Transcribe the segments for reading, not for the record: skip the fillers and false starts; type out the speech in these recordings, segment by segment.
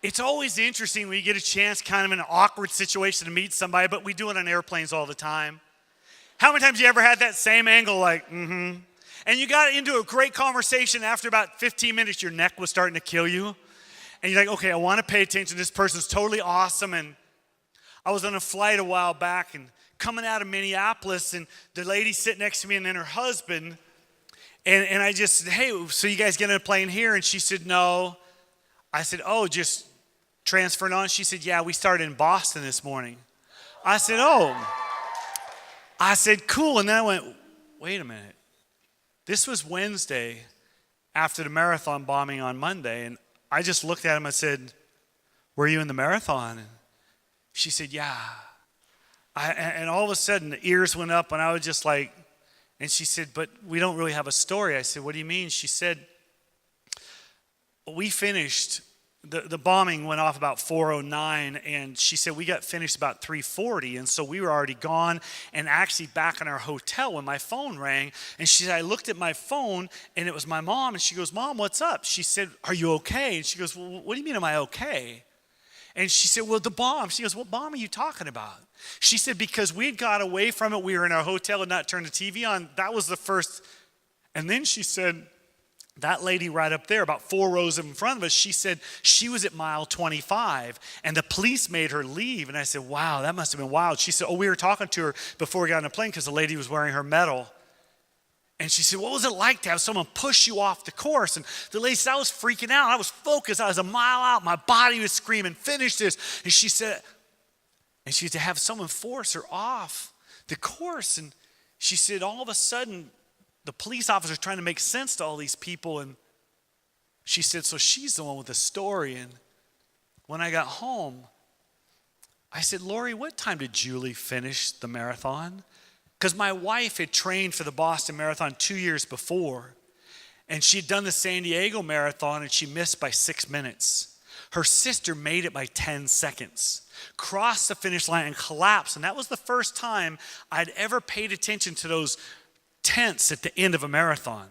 It's always interesting when you get a chance kind of in an awkward situation to meet somebody, but we do it on airplanes all the time. How many times you ever had that same angle like, And you got into a great conversation. After about 15 minutes, your neck was starting to kill you. And you're like, okay, I want to pay attention. This person's totally awesome. And I was on a flight a while back and coming out of Minneapolis, and the lady sitting next to me and then her husband. And I just said, hey, so you guys get on a plane here? And she said, no. I said, oh, just transferring on? She said, yeah, we started in Boston this morning. I said, oh. I said, cool. And then I went, wait a minute. This was Wednesday after the marathon bombing on Monday. And I just looked at him and said, were you in the marathon? And she said, yeah. And all of a sudden, the ears went up, and I was just like, and she said, but we don't really have a story. I said, what do you mean? She said, we finished, the bombing went off about 4:09, and she said we got finished about 3:40, and so we were already gone and actually back in our hotel when my phone rang. And she said, I looked at my phone, and it was my mom, and she goes, Mom, what's up? She said, are you okay? And she goes, well, what do you mean, am I okay? And she said, well, the bomb. She goes, what bomb are you talking about? She said, because we had got away from it. We were in our hotel and not turned the TV on. That was the first. And then she said, that lady right up there, about 4 rows in front of us, she said she was at mile 25, and the police made her leave. And I said, wow, that must have been wild. She said, oh, we were talking to her before we got on the plane because the lady was wearing her medal. And she said, what was it like to have someone push you off the course? And the lady said, I was freaking out. I was focused. I was a mile out. My body was screaming, finish this. And she said, to have someone force her off the course. And she said, all of a sudden, the police officer's trying to make sense to all these people. And she said, so she's the one with the story. And when I got home, I said, Lori, what time did Julie finish the marathon? Because my wife had trained for the Boston Marathon 2 years before, and she'd done the San Diego Marathon, and she missed by 6 minutes. Her sister made it by 10 seconds, crossed the finish line and collapsed, and that was the first time I'd ever paid attention to those tents at the end of a marathon.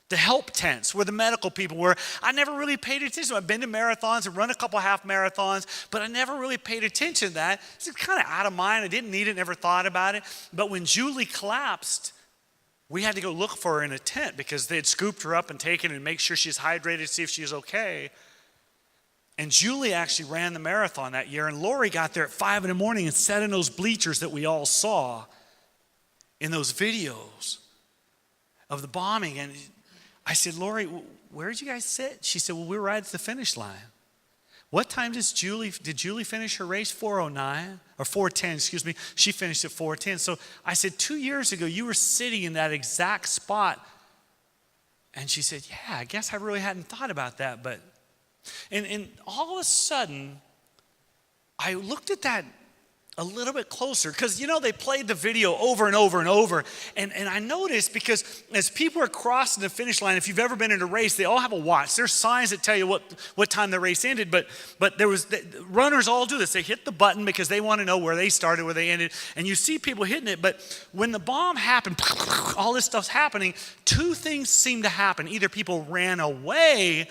The help tents where the medical people were. I never really paid attention. I've been to marathons and run a couple half marathons, but I never really paid attention to that. It's kind of out of mind. I didn't need it, never thought about it. But when Julie collapsed, we had to go look for her in a tent because they had scooped her up and taken her and make sure she's hydrated, see if she's okay. And Julie actually ran the marathon that year, and Lori got there at 5 in the morning and sat in those bleachers that we all saw in those videos of the bombing. And I said, Lori, where did you guys sit? She said, well, we were right at the finish line. What time did Julie finish her race? 4:09 or 4:10, excuse me. She finished at 4:10. So I said, 2 years ago, you were sitting in that exact spot. And she said, yeah, I guess I really hadn't thought about that. But, and all of a sudden, I looked at that a little bit closer because, they played the video over and over and over. And I noticed because as people are crossing the finish line, if you've ever been in a race, they all have a watch. There's signs that tell you what time the race ended. But runners all do this. They hit the button because they want to know where they started, where they ended. And you see people hitting it. But when the bomb happened, all this stuff's happening, two things seem to happen. Either people ran away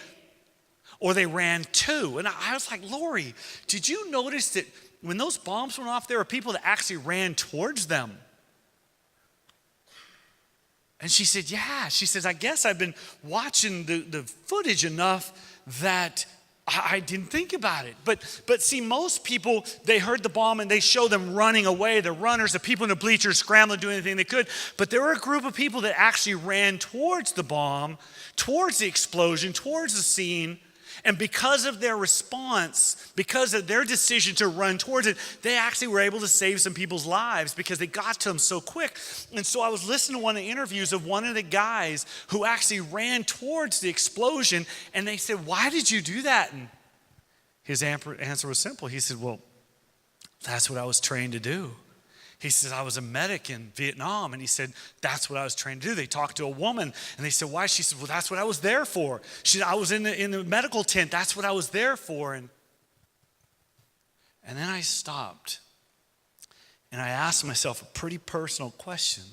or they ran to. And I was like, Lori, did you notice that when those bombs went off, there were people that actually ran towards them? And she said, yeah. She says, I guess I've been watching the footage enough that I didn't think about it. But see, most people, they heard the bomb and they show them running away. The runners, the people in the bleachers scrambling, doing anything they could. But there were a group of people that actually ran towards the bomb, towards the explosion, towards the scene. And because of their response, because of their decision to run towards it, they actually were able to save some people's lives because they got to them so quick. And so I was listening to one of the interviews of one of the guys who actually ran towards the explosion, and they said, why did you do that? And his answer was simple. He said, well, that's what I was trained to do. He says, I was a medic in Vietnam. And he said, that's what I was trained to do. They talked to a woman and they said, why? She said, well, that's what I was there for. She said, I was in the medical tent. That's what I was there for. And then I stopped and I asked myself a pretty personal question.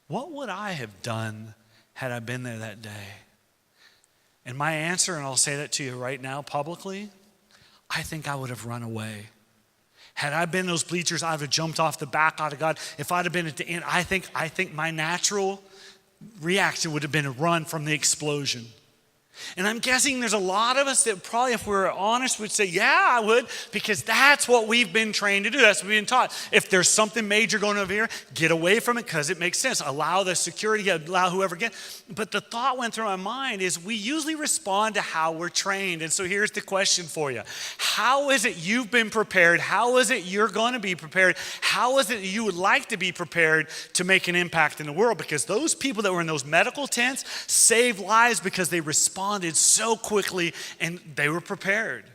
What would I have done had I been there that day? And my answer, and I'll say that to you right now publicly, I think I would have run away. Had I been in those bleachers, I would have jumped off the back out of God. If I'd have been at the end, I think my natural reaction would have been to run from the explosion. And I'm guessing there's a lot of us that probably, if we were honest, would say, yeah, I would, because that's what we've been trained to do. That's what we've been taught. If there's something major going over here, get away from it because it makes sense. Allow the security, allow whoever get. But the thought went through my mind is we usually respond to how we're trained. And so here's the question for you. How is it you've been prepared? How is it you're going to be prepared? How is it you would like to be prepared to make an impact in the world? Because those people that were in those medical tents saved lives because they responded so quickly and they were prepared.